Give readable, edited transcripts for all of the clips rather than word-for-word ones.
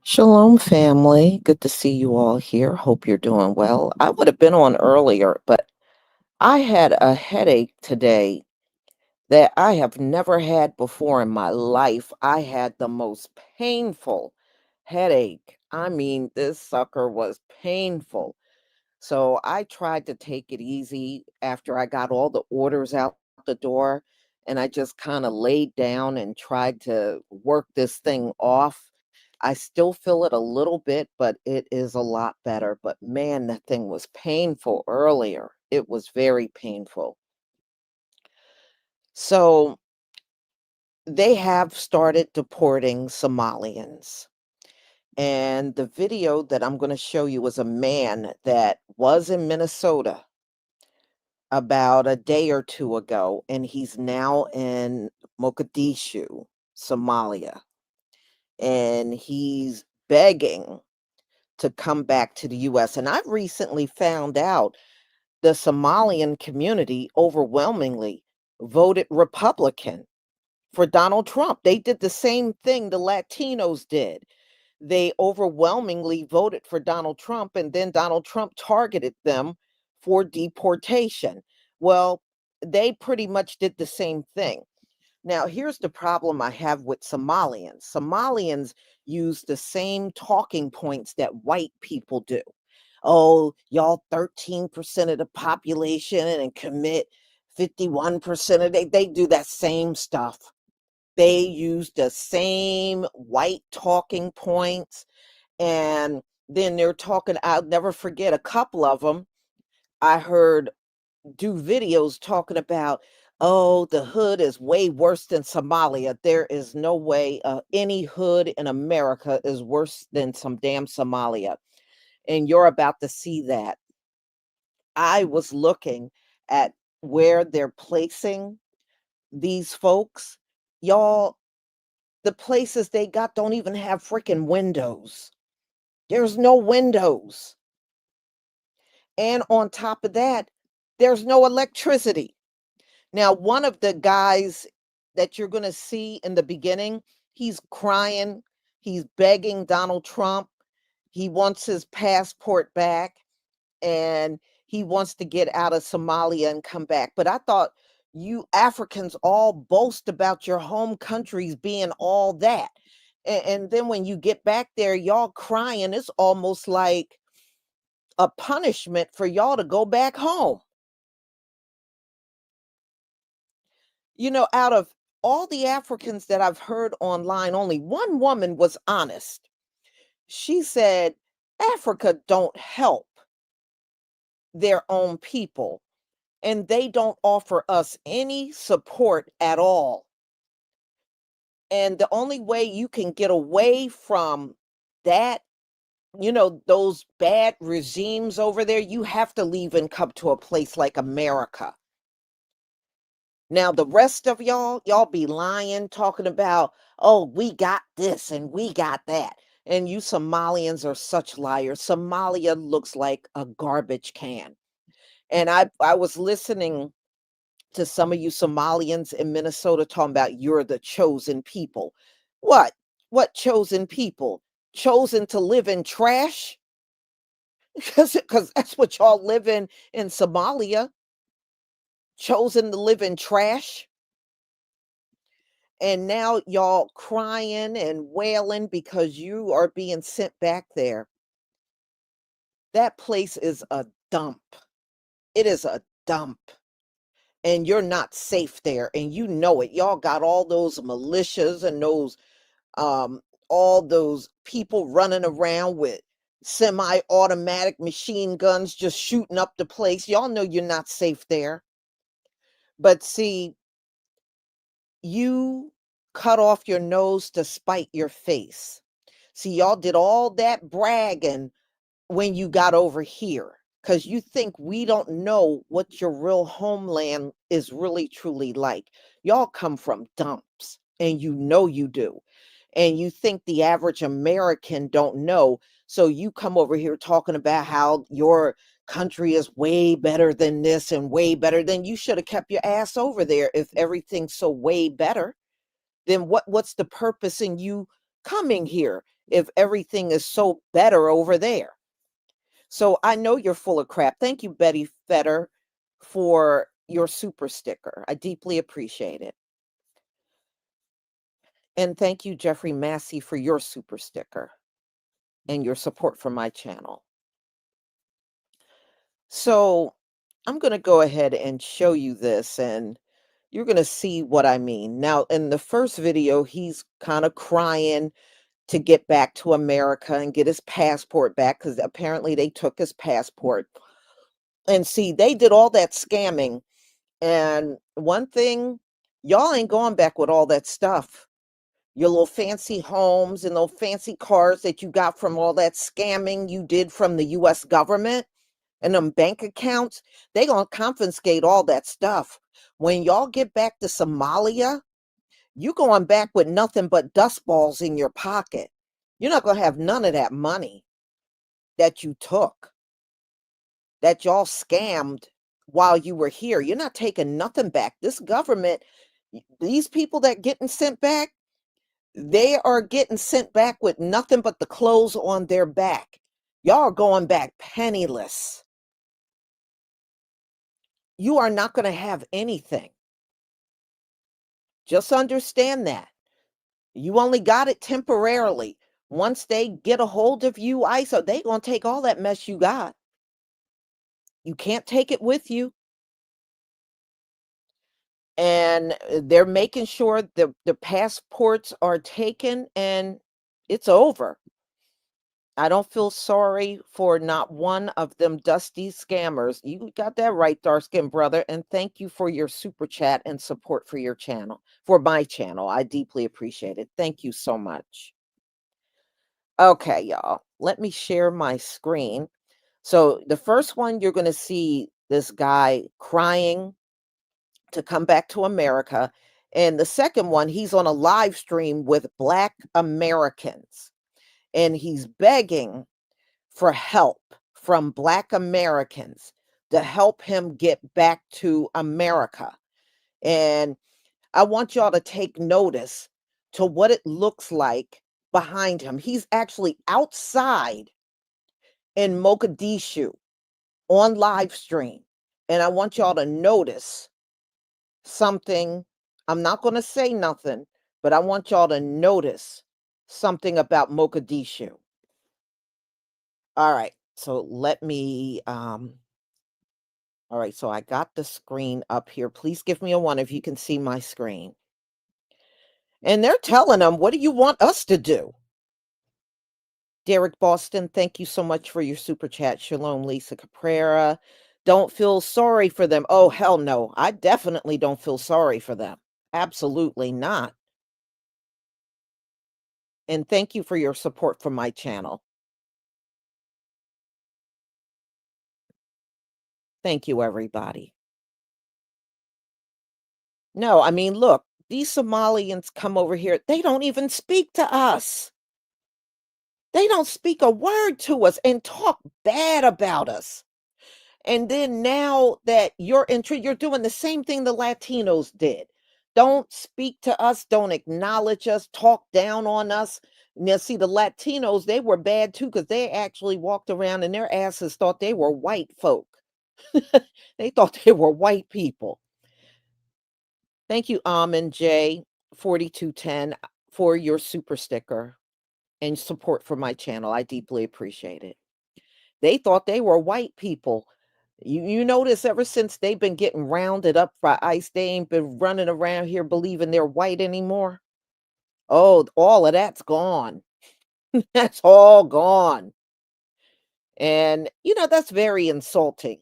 Shalom, family. Good to see you all here. Hope you're doing well. I would have been on earlier, but I had a headache today that I have never had before in my life. I had the most painful headache. I mean, this sucker was painful. So I tried to take it easy after I got all the orders out the door, and I just kind of laid down and tried to work this thing off. I still feel it a little bit, but it is a lot better. But man, that thing was painful earlier. It was very painful. So they have started deporting Somalians. And the video that I'm going to show you is a man that was in Minnesota about a day or two ago, and he's now in Mogadishu, Somalia. And he's begging to come back to the US. And I've recently found out the Somalian community overwhelmingly voted Republican for Donald Trump. They did the same thing the Latinos did. They overwhelmingly voted for Donald Trump, and then Donald Trump targeted them for deportation. Well, they pretty much did the same thing. Now, here's the problem I have with Somalians. Somalians use the same talking points that white people do. Oh, y'all 13% of the population and commit 51% of they do that same stuff. They use the same white talking points, and then they're talking. I'll never forget a couple of them I heard do videos talking about, oh, the hood is way worse than Somalia. There is no way any hood in America is worse than some damn Somalia. And you're about to see that. I was looking at where they're placing these folks. Y'all, the places they got don't even have freaking windows. There's no windows. And on top of that, there's no electricity. Now, one of the guys that you're going to see in the beginning, he's crying. He's begging Donald Trump. He wants his passport back and he wants to get out of Somalia and come back. But I thought you Africans all boast about your home countries being all that. And then when you get back there, y'all crying. It's almost like a punishment for y'all to go back home. Out of all the Africans that I've heard online, only one woman was honest. She said, Africa don't help their own people, and they don't offer us any support at all. And the only way you can get away from that, those bad regimes over there, you have to leave and come to a place like America. Now, the rest of y'all be lying, talking about, oh, we got this and we got that. And you Somalians are such liars. Somalia looks like a garbage can. And I was listening to some of you Somalians in Minnesota talking about you're the chosen people. What? What chosen people? Chosen to live in trash? Because that's what y'all live in Somalia. Chosen to live in trash. And now y'all crying and wailing because you are being sent back there. That place is a dump. It is a dump. And you're not safe there. And you know it. Y'all got all those militias and those um all those people running around with semi-automatic machine guns just shooting up the place. Y'all know you're not safe there. But see, you cut off your nose to spite your face. See, y'all did all that bragging when you got over here because you think we don't know what your real homeland is really truly like. Y'all come from dumps and you know you do. And you think the average American don't know. So you come over here talking about how your country is way better than this and way better. Then you should have kept your ass over there if everything's so way better. Then what's the purpose in you coming here? if everything is so better over there. So I know you're full of crap. Thank you, Betty Fetter, for your super sticker. I deeply appreciate it. And thank you, Jeffrey Massey, for your super sticker and your support for my channel. So I'm going to go ahead and show you this, and you're going to see what I mean. Now, in the first video, he's kind of crying to get back to America and get his passport back because apparently they took his passport. And see, they did all that scamming. And one thing, y'all ain't going back with all that stuff. Your little fancy homes and little fancy cars that you got from all that scamming you did from the US government and them bank accounts, they gonna confiscate all that stuff. When y'all get back to Somalia, you going back with nothing but dust balls in your pocket. You're not gonna have none of that money that you took, that y'all scammed while you were here. You're not taking nothing back. This government, these people that getting sent back, they are getting sent back with nothing but the clothes on their back. Y'all are going back penniless. You are not going to have anything. Just understand that. You only got it temporarily. Once they get a hold of you, ISO, they going to take all that mess you got. You can't take it with you. And they're making sure the passports are taken, and it's over. I don't feel sorry for not one of them dusty scammers. You got that right, dark-skinned brother. And thank you for your super chat and support for your channel, for my channel. I deeply appreciate it. Thank you so much. Okay, y'all, let me share my screen. So the first one, you're going to see this guy crying to come back to America. And the second one, he's on a live stream with Black Americans, and he's begging for help from Black Americans to help him get back to America. And I want y'all to take notice to what it looks like behind him. He's actually outside in Mogadishu on live stream. And I want y'all to notice something. I'm not going to say nothing, but I want y'all to notice something about Mogadishu. All right. So let me all right, so I got the screen up here. Please give me a one if you can see my screen. And they're telling them, what do you want us to do? Derek Boston, thank you so much for your super chat. Shalom, Lisa Cabrera. Don't feel sorry for them. Oh, hell no. I definitely don't feel sorry for them. Absolutely not. And thank you for your support for my channel. Thank you, everybody. No, I mean, look, these Somalians come over here. They don't even speak to us. They don't speak a word to us and talk bad about us. And then now that you're you're doing the same thing the Latinos did. Don't speak to us, don't acknowledge us, talk down on us. Now, see, the Latinos, they were bad too because they actually walked around and their asses thought they were white folk. They thought they were white people. Thank you, Almond J 4210, for your super sticker and support for my channel. I deeply appreciate it. They thought they were white people. You notice ever since they've been getting rounded up by ICE, they ain't been running around here believing they're white anymore. Oh, all of that's gone. That's all gone. And, that's very insulting.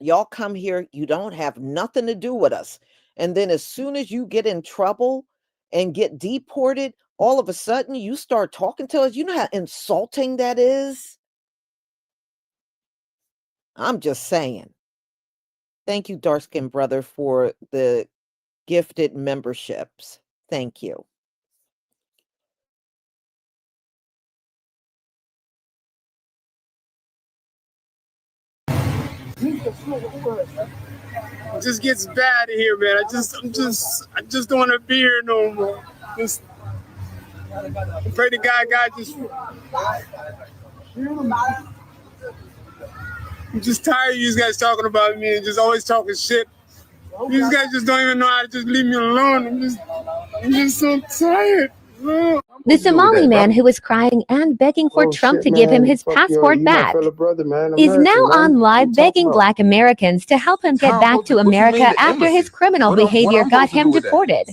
Y'all come here, you don't have nothing to do with us. And then as soon as you get in trouble and get deported, all of a sudden you start talking to us. You know how insulting that is? I'm just saying. Thank you, dark-skinned brother, for the gifted memberships. Thank you. It just gets bad in here, man. I just don't want to be here no more. Pray to God just... I'm just tired of you guys talking about me and just always talking shit. You guys just don't even know how to just leave me alone. I'm just so tired. The Somali man who was crying and begging for Trump to give him his passport back is now on live begging Black Americans to help him get back to America after his criminal behavior got him deported.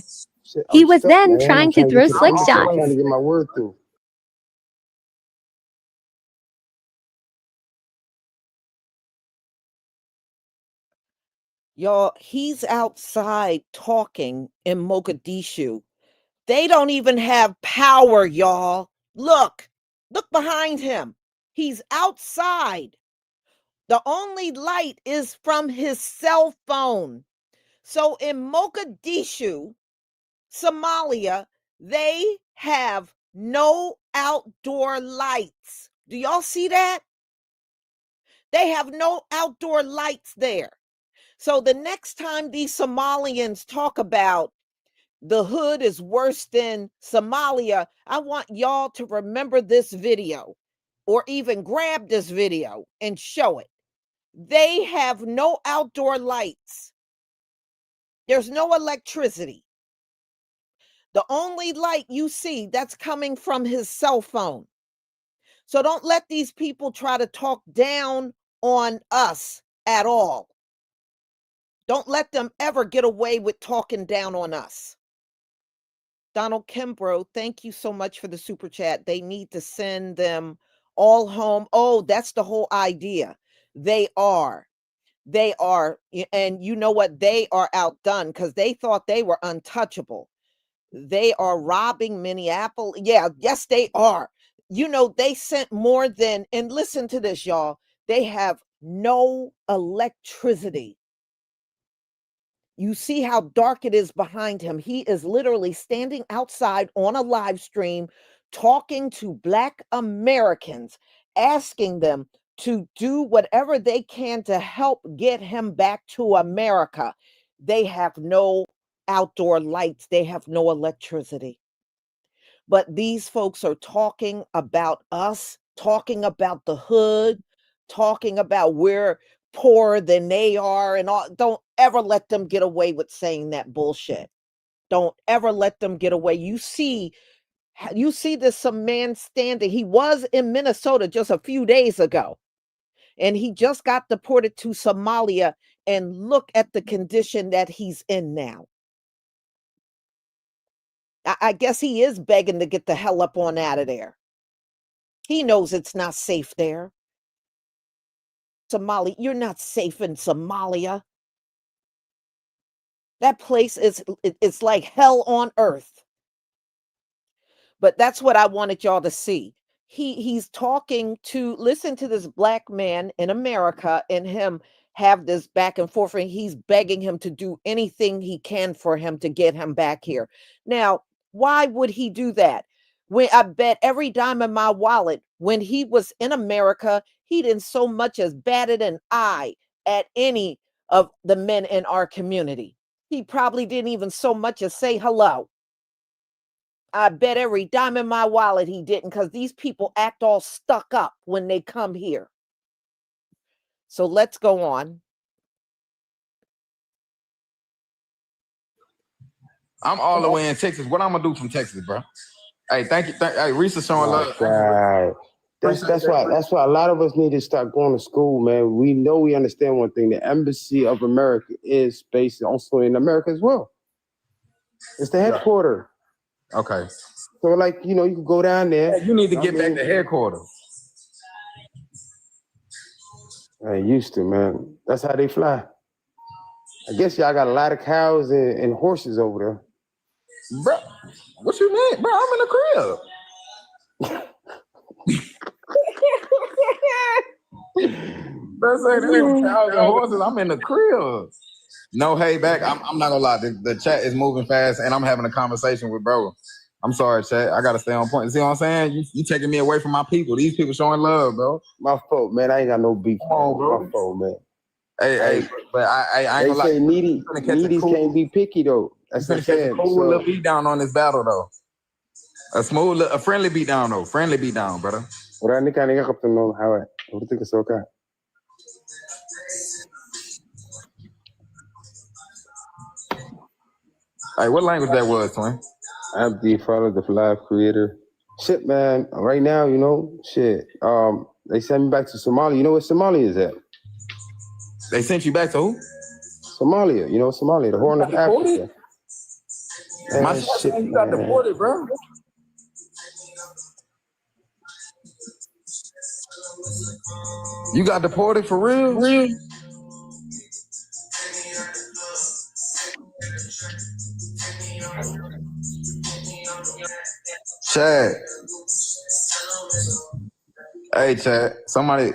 He was then trying to throw slick shots. Trying to get my word through. Y'all, he's outside talking in Mogadishu. They don't even have power, y'all. Look behind him. He's outside. The only light is from his cell phone. So in Mogadishu, Somalia, they have no outdoor lights. Do y'all see that? They have no outdoor lights there. So the next time these Somalians talk about the hood is worse than Somalia, I want y'all to remember this video or even grab this video and show it. They have no outdoor lights. There's no electricity. The only light you see, that's coming from his cell phone. So don't let these people try to talk down on us at all. Don't let them ever get away with talking down on us. Donald Kimbrough, thank you so much for the super chat. They need to send them all home. Oh, that's the whole idea. They are. And you know what? They are outdone because they thought they were untouchable. They are robbing Minneapolis. Yeah, yes, they are. You know, they sent more than, and listen to this, y'all. They have no electricity. You see how dark it is behind him. He is literally standing outside on a live stream talking to Black Americans, asking them to do whatever they can to help get him back to America. They have no outdoor lights. They have no electricity. But these folks are talking about us, talking about the hood, talking about we're poorer than they are and all. Don't ever let them get away with saying that bullshit. Don't ever let them get away. You see this some man standing. He was in Minnesota just a few days ago, and he just got deported to Somalia, and look at the condition that he's in now. I guess he is begging to get the hell up on out of there. He knows it's not safe there. Somali, you're not safe in Somalia. That place it's like hell on earth. But that's what I wanted y'all to see. He's talking to, listen to this Black man in America and him have this back and forth, and he's begging him to do anything he can for him to get him back here. Now, why would he do that? When I bet every dime in my wallet, when he was in America, he didn't so much as batted an eye at any of the men in our community. He probably didn't even so much as say hello. I bet every dime in my wallet he didn't, because these people act all stuck up when they come here. So let's go on. I'm all the way in Texas. What I'm gonna do from Texas, bro? Hey, thank you. Hey, Reese's showing love. God. That's why a lot of us need to start going to school, man. We know we understand one thing. The Embassy of America is based also in America as well. It's the headquarters. Okay. So, like, you know, you can go down there. Yeah, you need to get back to headquarters. I used to, man. That's how they fly. I guess y'all got a lot of cows and horses over there. Bro, what you mean? Bro, I'm in the crib. Bro, say cows and horses. I'm in the crib. No, hey, back. I'm not gonna lie. The chat is moving fast, and I'm having a conversation with bro. I'm sorry, chat. I gotta stay on point. See what I'm saying? You taking me away from my people. These people showing love, bro. My fault, man. I ain't got no beef. Come on, bro. My fault, man. Hey, but I ain't gonna lie. They say needies can't be picky though. That's what I'm saying. Cool little beat down on this battle though. A friendly beat down though. Friendly beat down, brother. وراني كان يقف إنه هوا ورتك سوكا. Hey, what language that was, twin? Abdi, follow the live creator. Shit, man. Right now, you know, shit. They sent me back to Somalia. You know where Somalia is at? They sent you back to who? Somalia. You know Somalia, the Horn of Africa. My shit, you got deported, bro. You got deported for real? Chad. Hey, Chad. Somebody,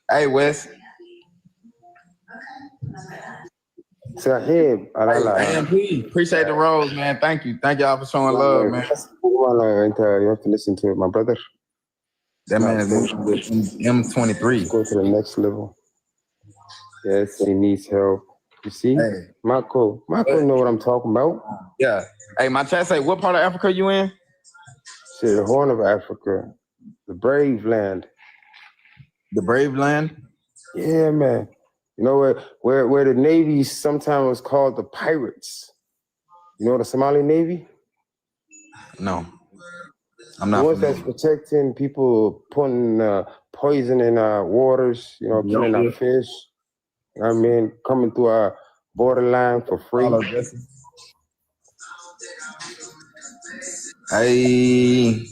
hey, Wes. Sahib. AMP. Appreciate the rose, man. Thank you. Thank y'all for showing love, man. You have to listen to it, my brother. That man is moving with M23. Let's go to the next level. Yes, he needs help. You see? Hey. Marco know what I'm talking about. Yeah. Hey, my chat say, what part of Africa you in? Shit, the Horn of Africa. The Brave Land. The Brave Land? Yeah, man. You know where the Navy sometimes was called the pirates. You know the Somali Navy? No. I'm not the ones that's protecting people, putting poison in our waters, you know, killing our fish. You know what I mean? Coming through our borderline for free. Hey,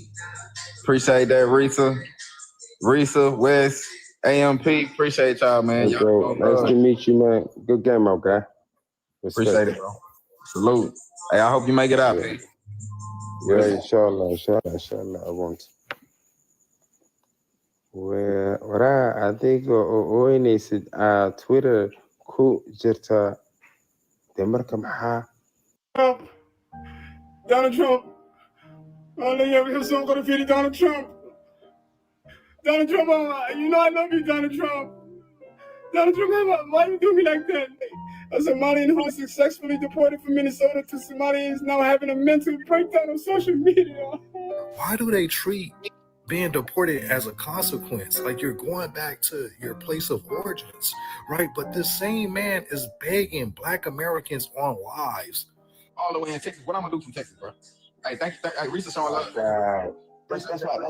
appreciate that, Risa, West, AMP, appreciate y'all, man. Hey, bro, nice to meet you, man. Good game out, guy. Respect. Appreciate it, bro. Salute. Hey, I hope you make it out, man. Yeah, inshallah, I want. Wara adiga oo oynaysid Twitter ku jirta de marka maxaa Donald Trump. Donald Trump. Donald Trump, you know I love you, Donald Trump. Donald Trump, why you do me like that? A Somalian who was successfully deported from Minnesota to Somalia is now having a mental breakdown on social media. Why do they treat being deported as a consequence? Like you're going back to your place of origins, right? But this same man is begging Black Americans on lives. All the way in Texas. What I'm gonna do from Texas, bro? Hey, thank you. Hey, Reese showing love. That's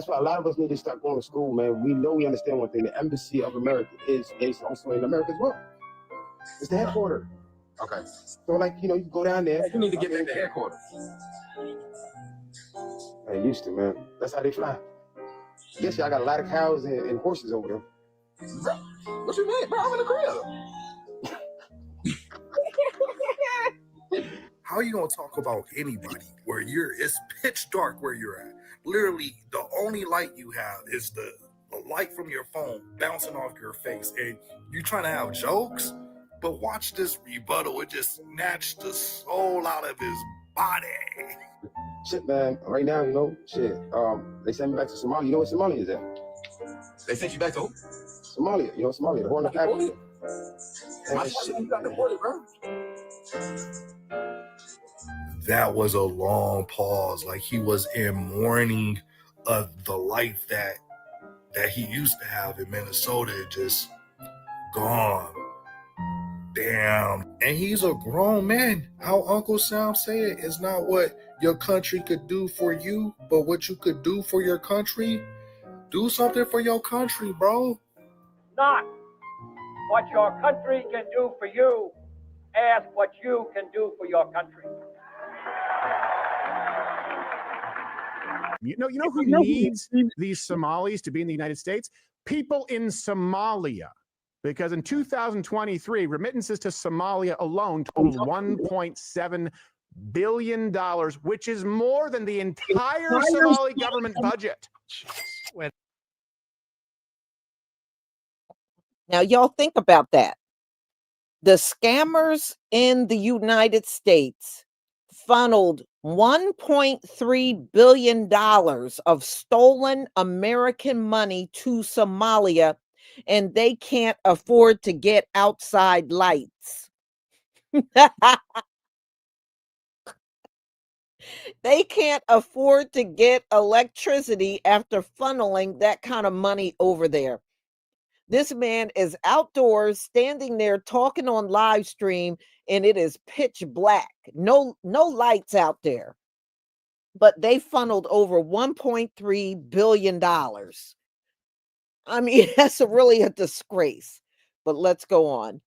why a lot of us need to start going to school, man. We understand one thing. The Embassy of America is based also in America as well. It's the headquarters. Okay. So, like, you know, you go down there. Hey, you need to get back to headquarters. I used to, man. That's how they fly. Guess y'all got a lot of cows and horses over there. Bro, what you mean? Bro, I'm in the crib. How are you gonna talk about anybody where it's pitch dark where you're at? Literally, the only light you have is the light from your phone bouncing off your face, and you're trying to have jokes, but watch this rebuttal. It just snatched the soul out of his body. Shit, man. Right now, you know, shit. They sent me back to Somalia. You know what Somalia is at? They sent you back to who? Somalia. You know Somalia, the Horn of Africa. My shit, you got deported, bro. That was a long pause. Like he was in mourning of the life that he used to have in Minnesota, just gone. Damn. And he's a grown man. How Uncle Sam said, it's not what your country could do for you, but what you could do for your country. Do something for your country, bro. Not what your country can do for you. Ask what you can do for your country. You know who needs these Somalis to be in the United States? People in Somalia. Because in 2023, remittances to Somalia alone totaled $1.7 billion, which is more than the entire Somali government budget. Now, y'all think about that. The scammers in the United States funneled $1.3 billion of stolen American money to Somalia, and they can't afford to get outside lights. They can't afford to get electricity after funneling that kind of money over there. This man is outdoors, standing there talking on live stream, and it is pitch black. No lights out there. But they funneled over $1.3 billion. I mean, that's really a disgrace. But let's go on.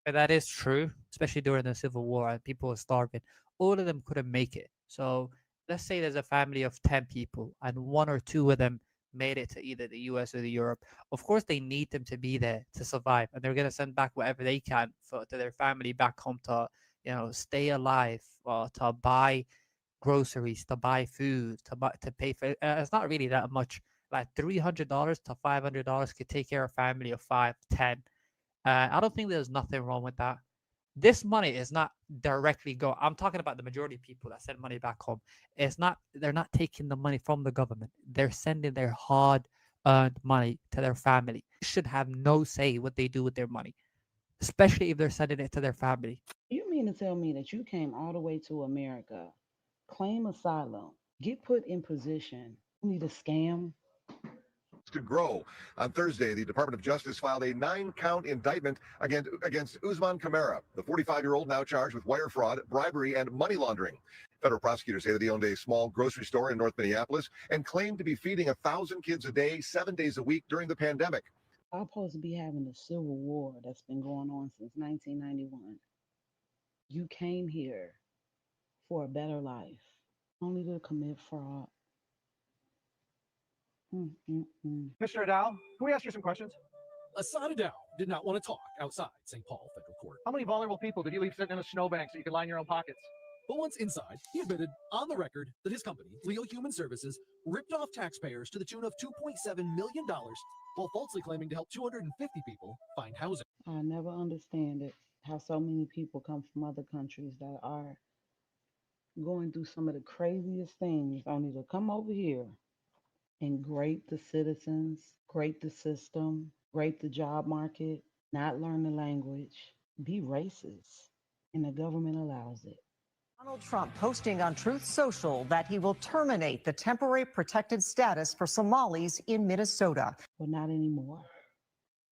That is true, especially during the Civil War and people were starving. All of them couldn't make it. So let's say there's a family of 10 people and 1 or 2 of them made it to either the US or the Europe. Of course, they need them to be there to survive, and they're going to send back whatever they can to their family back home to, stay alive, to buy groceries, to buy food, to pay for. It's not really that much. Like $300 to $500 could take care of a family of 5, 10. I don't think there's nothing wrong with that. This money is not directly go. I'm talking about the majority of people that send money back home. They're not taking the money from the government. They're sending their hard-earned money to their family. They should have no say what they do with their money, especially if they're sending it to their family. You mean to tell me that you came all the way to America, claim asylum, get put in position, only to scam? Could grow. On Thursday, the Department of Justice filed a 9-count indictment against Usman Cabrera, the 45-year-old now charged with wire fraud, bribery, and money laundering. Federal prosecutors say that he owned a small grocery store in North Minneapolis and claimed to be feeding 1,000 kids a day, 7 days a week during the pandemic. I'm supposed to be having a civil war that's been going on since 1991. You came here for a better life, only to commit fraud. Mr. Adao, can we ask you some questions? Assad Adao did not want to talk outside St. Paul Federal Court. How many vulnerable people did you leave sitting in a snowbank so you could line your own pockets? But once inside, he admitted on the record that his company, Leo Human Services, ripped off taxpayers to the tune of $2.7 million while falsely claiming to help 250 people find housing. I never understand it, how so many people come from other countries that are going through some of the craziest things only to come over here and grape the citizens, grape the system, grape the job market, not learn the language, be racist, and the government allows it. Donald Trump posting on Truth Social that he will terminate the temporary protected status for Somalis in Minnesota. But not anymore.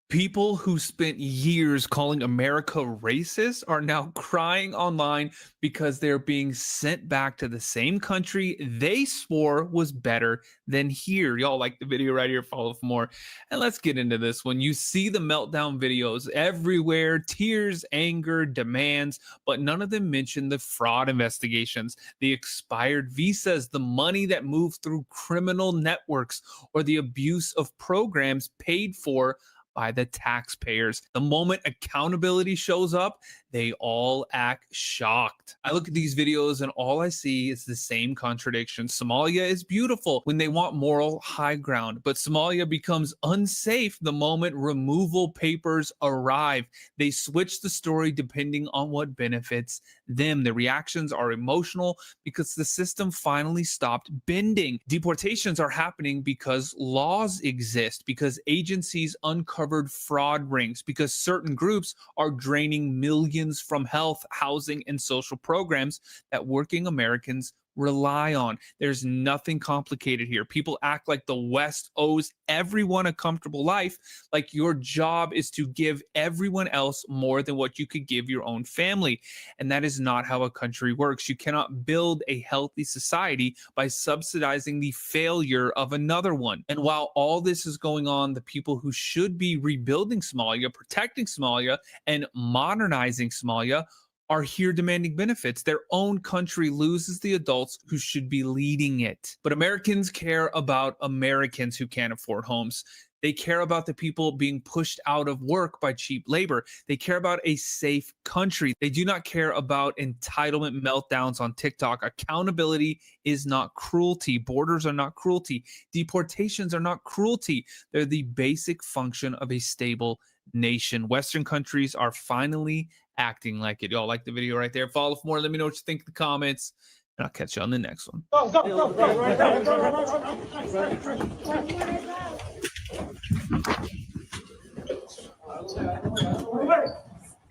People who spent years calling America racist are now crying online because they're being sent back to the same country they swore was better than here. Y'all like the video right here, follow for more. And let's get into this one. You see the meltdown videos everywhere, tears, anger, demands, but none of them mention the fraud investigations, the expired visas, the money that moved through criminal networks, or the abuse of programs paid for by the taxpayers. The moment accountability shows up, they all act shocked. I look at these videos and all I see is the same contradiction. Somalia is beautiful when they want moral high ground, but Somalia becomes unsafe the moment removal papers arrive. They switch the story depending on what benefits them. The reactions are emotional because the system finally stopped bending. Deportations are happening because laws exist, because agencies uncovered fraud rings, because certain groups are draining millions from health, housing, and social programs that working Americans rely on. There's nothing complicated here. People act like the West owes everyone a comfortable life, like your job is to give everyone else more than what you could give your own family. And that is not how a country works. You cannot build a healthy society by subsidizing the failure of another one. And while all this is going on, the people who should be rebuilding Somalia, protecting Somalia, and modernizing Somalia are here demanding benefits. Their own country loses the adults who should be leading it. But Americans care about Americans who can't afford homes. They care about the people being pushed out of work by cheap labor. They care about a safe country. They do not care about entitlement meltdowns on TikTok. Accountability is not cruelty. Borders are not cruelty. Deportations are not cruelty. They're the basic function of a stable nation. Western countries are finally acting like it. Y'all like the video right there? Follow for more. Let me know what you think in the comments, and I'll catch you on the next one. Go, go, go, go.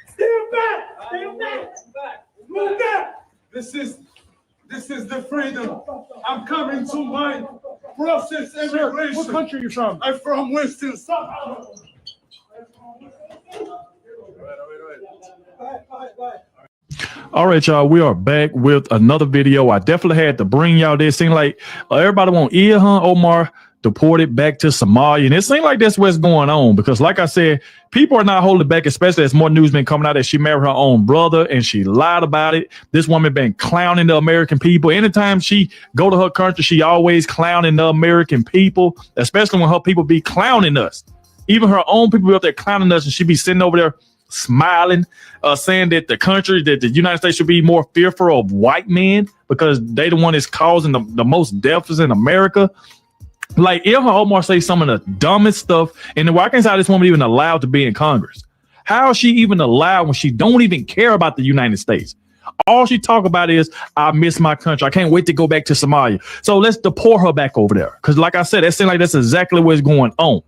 Stay back! Stay back! This is the freedom. I'm coming to my process immigration. What country are you from? I'm from Winston. All right, y'all, we are back with another video. I definitely had to bring y'all this. Seemed like everybody want Ilhan Omar deported back to Somalia, and it seemed like that's what's going on because, like I said, people are not holding back, especially as more news been coming out that she married her own brother and she lied about it. This woman been clowning the American people. Anytime she go to her country, she always clowning the American people, especially when her people be clowning us. Even her own people be up there clowning us, and she be sitting over there smiling, saying that the United States should be more fearful of white men because they the one that's causing the most deaths in America. Like Ilhan Omar say some of the dumbest stuff, and why can't this woman even allowed to be in Congress? How is she even allowed when she don't even care about the United States? All she talk about is, I miss my country. I can't wait to go back to Somalia. So let's deport her back over there. Because like I said, that seems like that's exactly what's going on.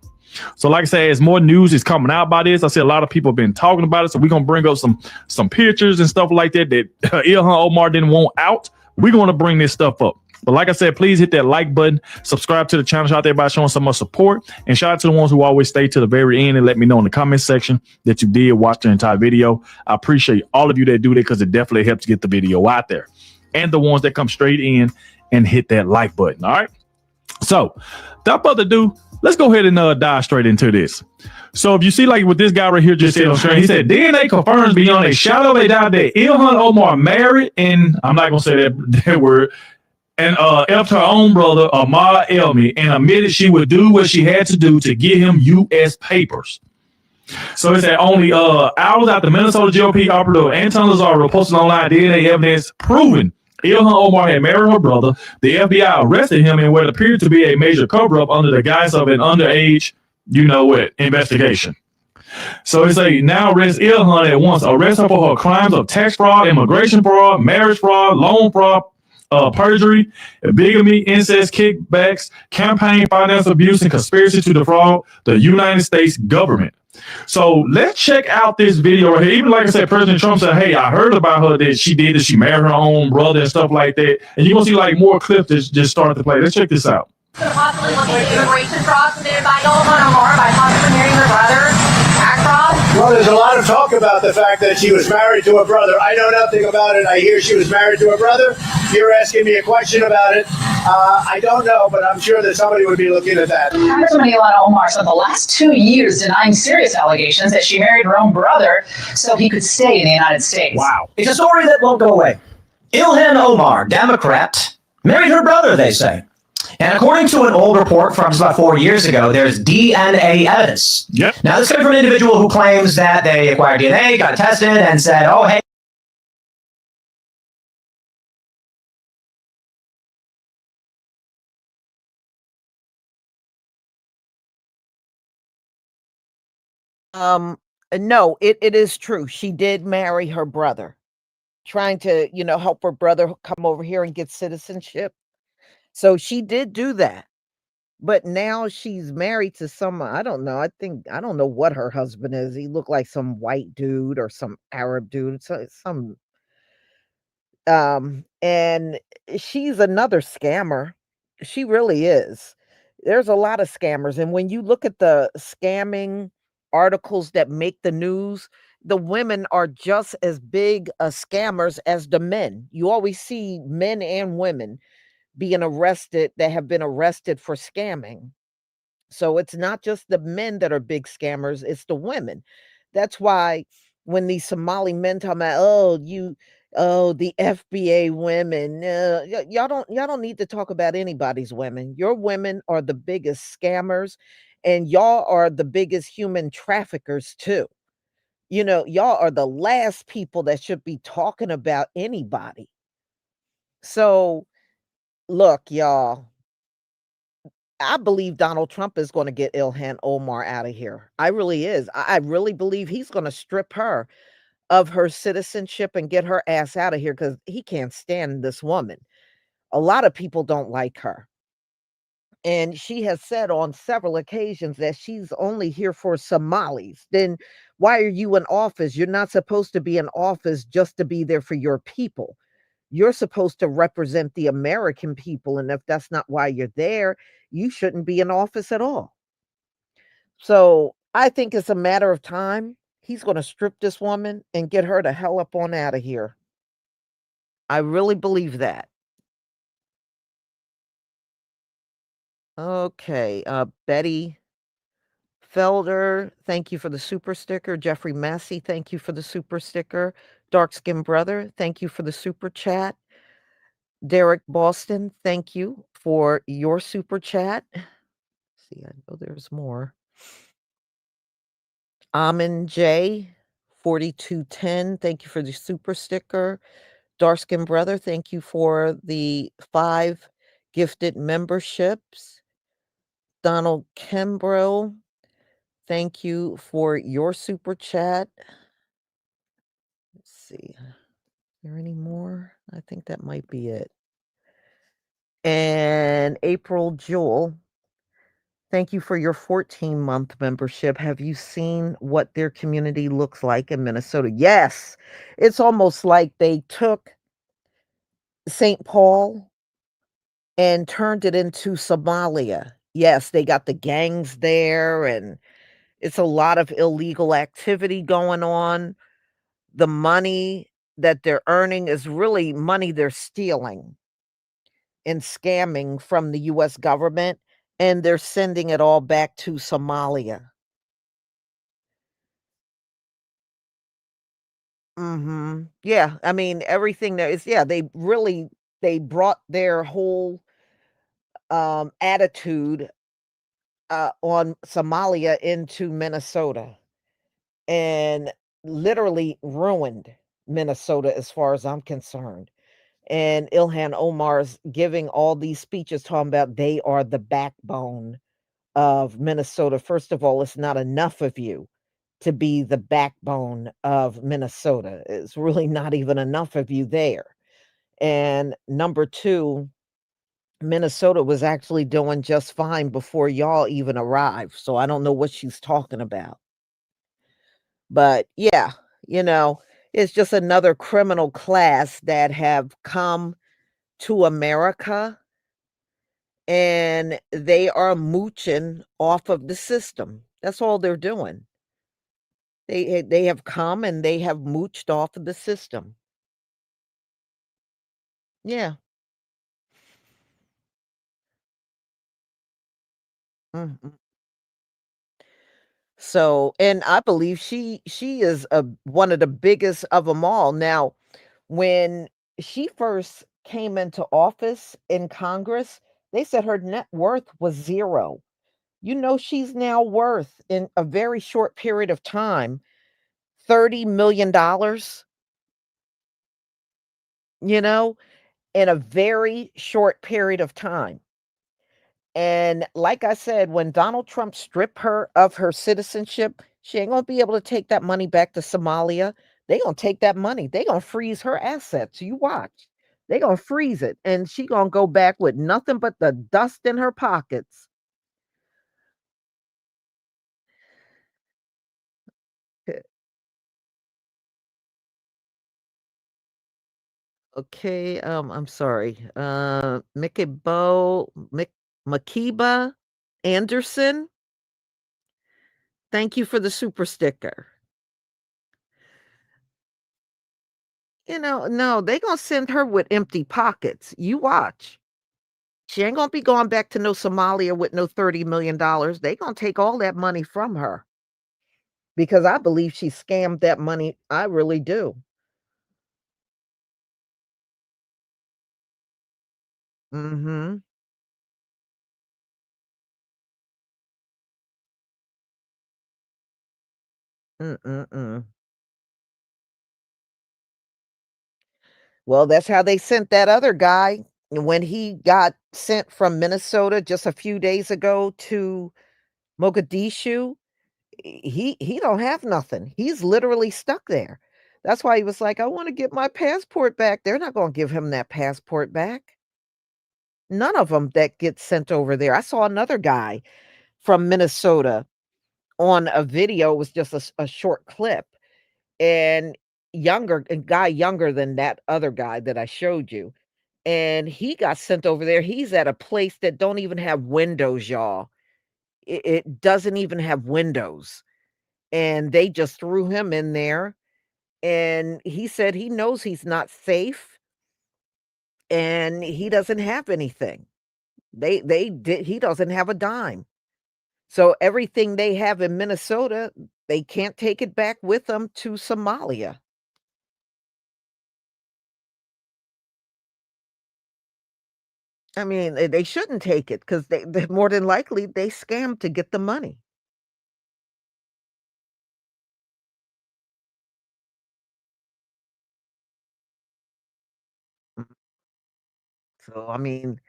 So like I said, as more news is coming out about this, I see a lot of people have been talking about it. So we're going to bring up some pictures and stuff like that Ilhan Omar didn't want out. We're going to bring this stuff up. But like I said, please hit that like button, subscribe to the channel, shout out to everybody showing some more support, and shout out to the ones who always stay to the very end and let me know in the comment section that you did watch the entire video. I appreciate all of you that do that because it definitely helps get the video out there. And the ones that come straight in and hit that like button, all right? So, without further ado, let's go ahead and dive straight into this. So if you see like what this guy right here just said on screen, he said DNA confirms beyond a shadow of a doubt that Ilhan Omar married, and I'm not going to say that word, and helped her own brother, Ahmad Elmi, and admitted she would do what she had to do to get him U.S. papers. So it said only hours after Minnesota GOP operative Anton Lazaro posted online DNA evidence proving Ilhan Omar had married her brother, the FBI arrested him in what appeared to be a major cover-up under the guise of an underage, investigation. So it say now arrest Ilhan at once, arrest her for her crimes of tax fraud, immigration fraud, marriage fraud, loan fraud, perjury, bigamy, incest, kickbacks, campaign finance abuse, and conspiracy to defraud the United States government. So let's check out this video right here. Even like I said, President Trump said, hey, I heard about her that she married her own brother and stuff like that. And you're going to see like more clips that just start to play. Let's check this out. Possibly looking at immigration fraud committed by Ilhan Omar by possibly marrying her brother. Tax fraud. Well, there's a lot of talk about the fact that she was married to her brother. I know nothing about it. I hear she was married to her brother. You're asking me a question about it. I don't know, but I'm sure that somebody would be looking at that. Congresswoman Ilhan Omar spent the last 2 years denying serious allegations that she married her own brother so he could stay in the United States. Wow. It's a story that won't go away. Ilhan Omar, Democrat, married her brother, they say. And according to an old report from about 4 years ago, there's DNA evidence. Yep. Now, this comes from an individual who claims that they acquired DNA, got tested, and said, oh, hey. No, it is true. She did marry her brother, trying to, help her brother come over here and get citizenship. So she did do that. But now she's married to someone, I don't know. I don't know what her husband is. He looked like some white dude or some Arab dude. And she's another scammer. She really is. There's a lot of scammers. And when you look at the scamming articles that make the news, the women are just as big scammers as the men. You always see men and women being arrested that have been arrested for scamming. So it's not just the men that are big scammers, it's the women. That's why when these Somali men talk about, the FBA women, y'all don't need to talk about anybody's women. Your women are the biggest scammers, and y'all are the biggest human traffickers too. Y'all are the last people that should be talking about anybody. So look, y'all, I believe Donald Trump is going to get Ilhan Omar out of here. I really is. I really believe he's going to strip her of her citizenship and get her ass out of here because he can't stand this woman. A lot of people don't like her. And she has said on several occasions that she's only here for Somalis. Then why are you in office? You're not supposed to be in office just to be there for your people. You're supposed to represent the American people, and if that's not why you're there, you shouldn't be in office at all. So I think it's a matter of time. He's going to strip this woman and get her the hell up on out of here. I really believe that. Okay, Betty Felder, thank you for the super sticker. Jeffrey Massey, thank you for the super sticker. Dark Skin Brother, thank you for the super chat. Derek Boston, thank you for your super chat. See, I know there's more. Amin J, 4210, thank you for the super sticker. Dark Skin Brother, thank you for the 5 gifted memberships. Donald Kimbrough, thank you for your super chat. Let's see. Is there any more? I think that might be it. And April Jewel, thank you for your 14-month membership. Have you seen what their community looks like in Minnesota? Yes. It's almost like they took St. Paul and turned it into Somalia. Yes, they got the gangs there, and it's a lot of illegal activity going on. The money that they're earning is really money they're stealing and scamming from the US government, and they're sending it all back to Somalia. Yeah, I mean, everything there is, yeah, they brought their whole attitude on Somalia into Minnesota and literally ruined Minnesota as far as I'm concerned. And Ilhan Omar's giving all these speeches talking about they are the backbone of Minnesota. First of all, it's not enough of you to be the backbone of Minnesota. It's really not even enough of you there. And number 2, Minnesota was actually doing just fine before y'all even arrived. So I don't know what she's talking about. But yeah, you know, it's just another criminal class that have come to America, and they are mooching off of the system. That's all they're doing. They have come and they have mooched off of the system. Yeah. Mhm. So, and I believe she is one of the biggest of them all. Now, when she first came into office in Congress, they said her net worth was 0. You know, she's now worth in a very short period of time $30 million, you know, in a very short period of time. And like I said, when Donald Trump stripped her of her citizenship, she ain't gonna be able to take that money back to Somalia. They gonna take that money. They gonna freeze her assets. You watch. They gonna freeze it, and she gonna go back with nothing but the dust in her pockets. Okay, I'm sorry. Makiba Anderson, thank you for the super sticker. You know, no, they gonna send her with empty pockets. You watch. She ain't gonna be going back to no Somalia with no $30 million. They gonna take all that money from her because I believe she scammed that money. I really do. Mhm. Mm-mm-mm. Well, that's how they sent that other guy when he got sent from Minnesota just a few days ago to Mogadishu. He don't have nothing. He's literally stuck there. That's why he was like, "I wanna get my passport back." They're not gonna give him that passport back. None of them that get sent over there. I saw another guy from Minnesota on a video. It was just a short clip, and a guy younger than that other guy that I showed you. And he got sent over there. He's at a place that don't even have windows, y'all. It doesn't even have windows. And they just threw him in there. And he said he knows he's not safe and he doesn't have anything. He doesn't have a dime. So everything they have in Minnesota, they can't take it back with them to Somalia. I mean, they shouldn't take it because they more than likely they scammed to get the money. Mhm. So I mean,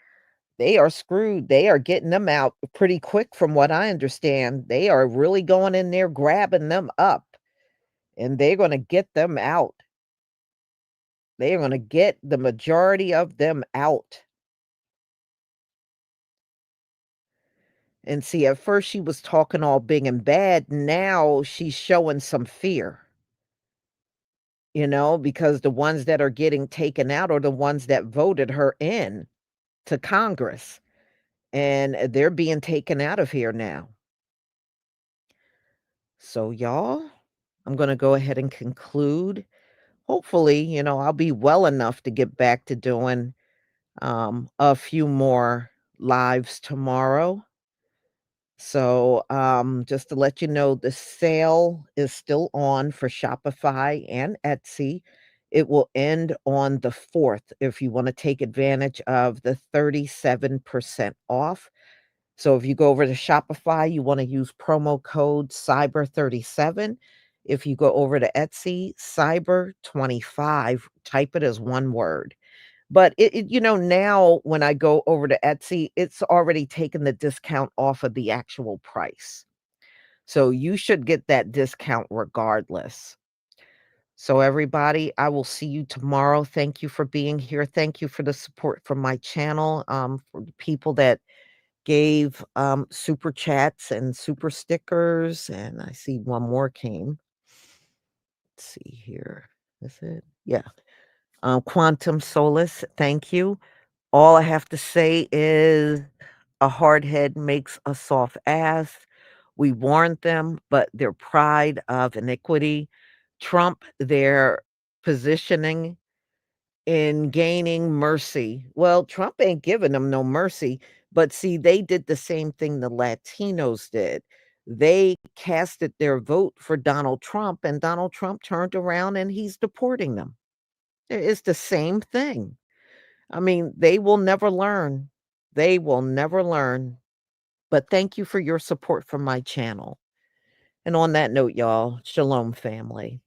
they are screwed. They are getting them out pretty quick from what I understand. They are really going in there grabbing them up and they're going to get them out. They are going to get the majority of them out. And see, at first she was talking all big and bad. Now she's showing some fear, because the ones that are getting taken out are the ones that voted her in to Congress. And they're being taken out of here now. So, y'all, I'm going to go ahead and conclude. Hopefully, I'll be well enough to get back to doing a few more lives tomorrow. So, just to let you know, the sale is still on for Shopify and Etsy. It will end on the 4th if you want to take advantage of the 37% off. So if you go over to Shopify, you want to use promo code Cyber37. If you go over to Etsy, Cyber25, type it as one word. But now when I go over to Etsy, it's already taken the discount off of the actual price. So you should get that discount regardless. So everybody, I will see you tomorrow. Thank you for being here. Thank you for the support from my channel. For the people that gave super chats and super stickers. And I see one more came. Let's see here. Is it? Yeah. Quantum Solace, thank you. All I have to say is a hard head makes a soft ass. We warned them, but their pride of iniquity, Trump, their positioning in gaining mercy. Well, Trump ain't giving them no mercy, but see, they did the same thing the Latinos did. They casted their vote for Donald Trump, and Donald Trump turned around and he's deporting them. It's the same thing. I mean, they will never learn. They will never learn. But thank you for your support from my channel. And on that note, y'all, shalom, family.